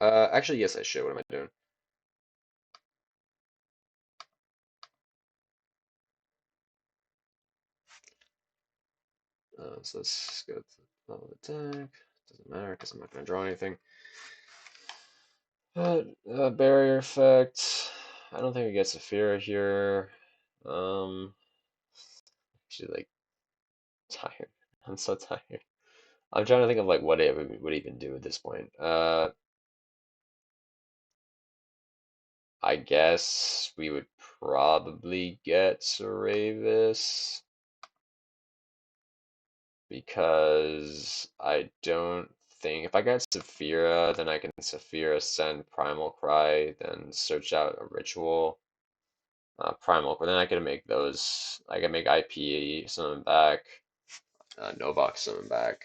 Actually, yes, I should. What am I doing? So let's go to the level attack. Doesn't matter because I'm not gonna draw anything. Barrier effect. I don't think we get Saphira here. Actually, like tired. I'm so tired. I'm trying to think of like what it would even do at this point. I guess we would probably get Cerebus because I don't think if I get Saphira, then I can Saphira send Primal Cry, then search out a ritual. Primal, but then I can make those. I can make IP summon back, Novox summon back,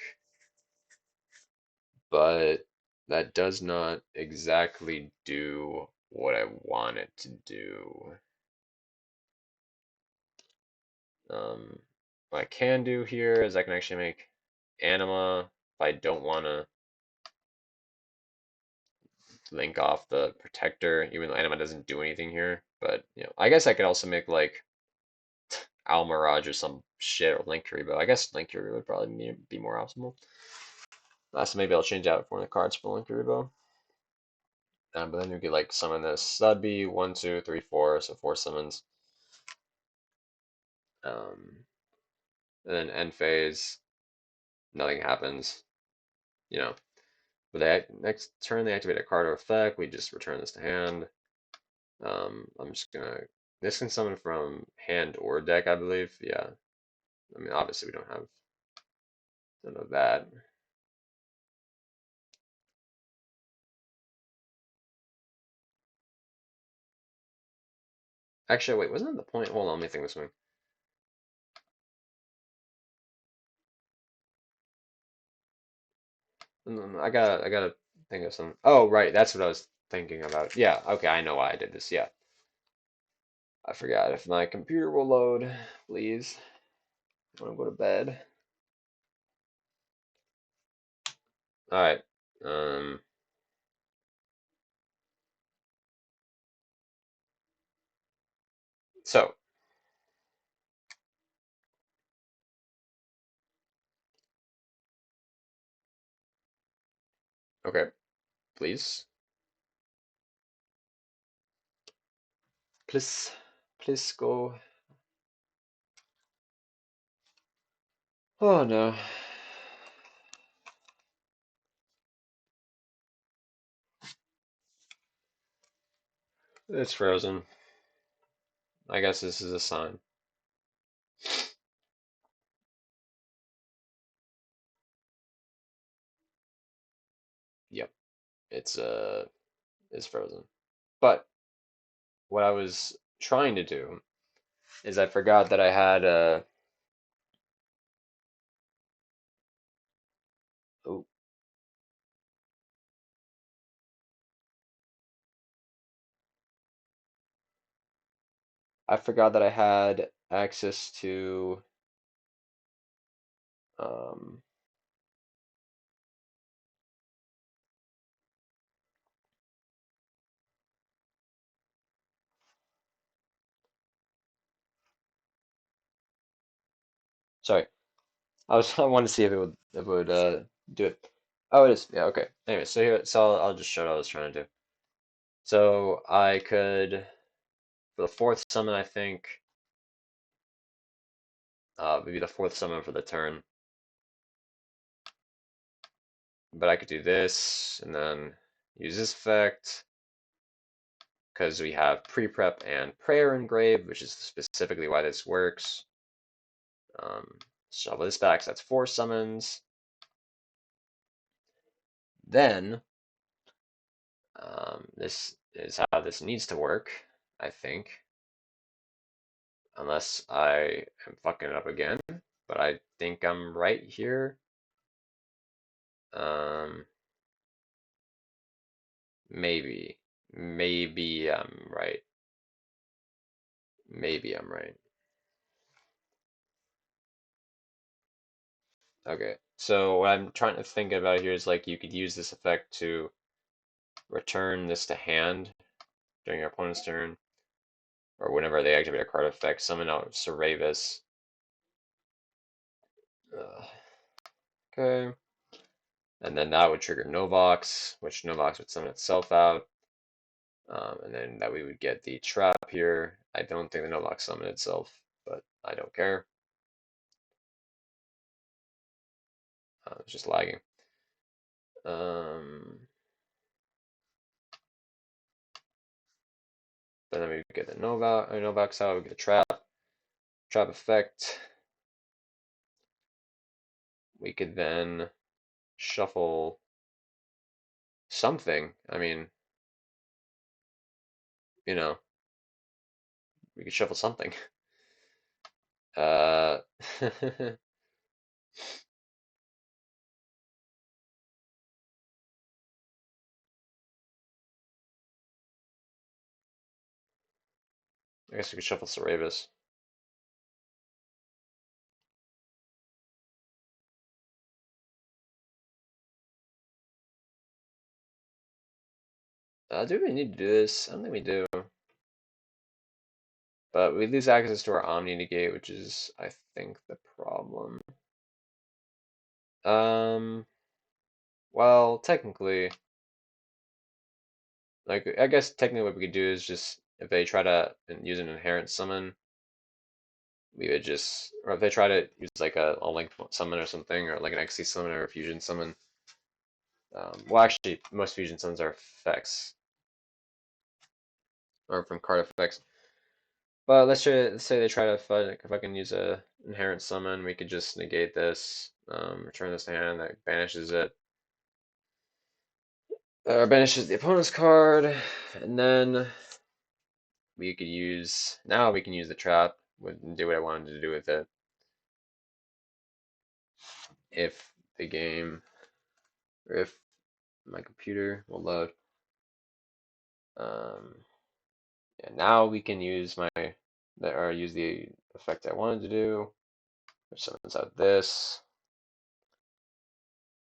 but that does not exactly do what I want it to do. What I can do here is I can actually make Anima if I don't want to link off the Protector, even though Anima doesn't do anything here. But I guess I could also make like Almirage or some shit or Link Kuriboh. I guess Link Kuriboh would probably be more optimal. So maybe I'll change out one of the cards for Link Kuriboh. But then you get like summon this. That'd be 1, 2, 3, 4, so 4 summons. And then end phase. nothing happens. You know, but they, next turn they activate a card or effect. We just return this to hand. I'm just gonna. This can summon from hand or deck, I believe. Yeah. I mean, obviously we don't have none of that. Actually, wait, wasn't that the point? Hold on, let me think this one. I gotta think of some. Oh, right, that's what I was thinking about. Yeah, okay, I know why I did this. Yeah, I forgot. If my computer will load, please. I want to go to bed. All right. Um. So, okay, please, please, please go. Oh no, it's frozen. I guess this is a sign. Yep, it's frozen. But what I was trying to do is I forgot that I had oh, I forgot that I had access to um sorry. I wanted to see if it would do it. Oh, it is. Yeah, okay. Anyway, so here so I'll just show what I was trying to do. So I could for the fourth summon I think maybe the fourth summon for the turn. But I could do this and then use this effect because we have pre-prep and prayer engraved, which is specifically why this works. Shuffle this back, so that's four summons. Then, this is how this needs to work, I think. Unless I am fucking it up again, but I think I'm right here. Um, maybe. Maybe I'm right. Maybe I'm right. Okay, so what I'm trying to think about here is like you could use this effect to return this to hand during your opponent's turn, or whenever they activate a card effect, summon out Cerberus. Okay, and then that would trigger Novox, which Novox would summon itself out, and then that we would get the trap here. I don't think the Novox summoned itself, but I don't care. It's just lagging. But then we get the Novox out, we get a trap effect. We could then shuffle something. I mean, you know, we could shuffle something. I guess we could shuffle Cerberus. Do we need to do this? I don't think we do. But we lose access to our Omni Negate, which is, I think, the problem. Um, well, technically, like, I guess technically what we could do is just, if they try to use an inherent summon, we would just, or if they try to use like a link summon or something, or like an XC summon or a fusion summon. Well, actually, most fusion summons are effects, or from card effects. But let's say they try to if I can use a inherent summon, we could just negate this, return this to hand that banishes it, banishes the opponent's card, and then we can use the trap and do what I wanted to do with it. If the game, or if my computer will load. Um, yeah, now we can use or use the effect I wanted to do, which summons out this.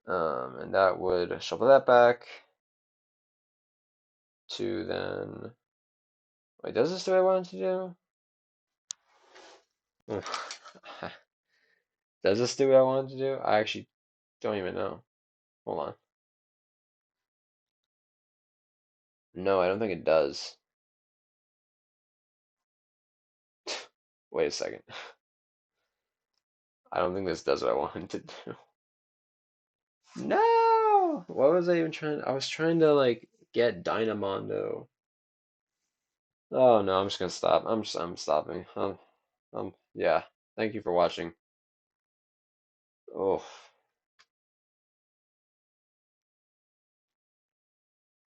And that would shuffle that back to then. Wait, does this do what I wanted to do? Does this do what I wanted to do? I actually don't even know. Hold on. No, I don't think it does. Wait a second. I don't think this does what I wanted to do. No! What was I even trying? I was trying to like get Dynamondo. Oh no, I'm just gonna stop. I'm stopping. Yeah. Thank you for watching. Oh.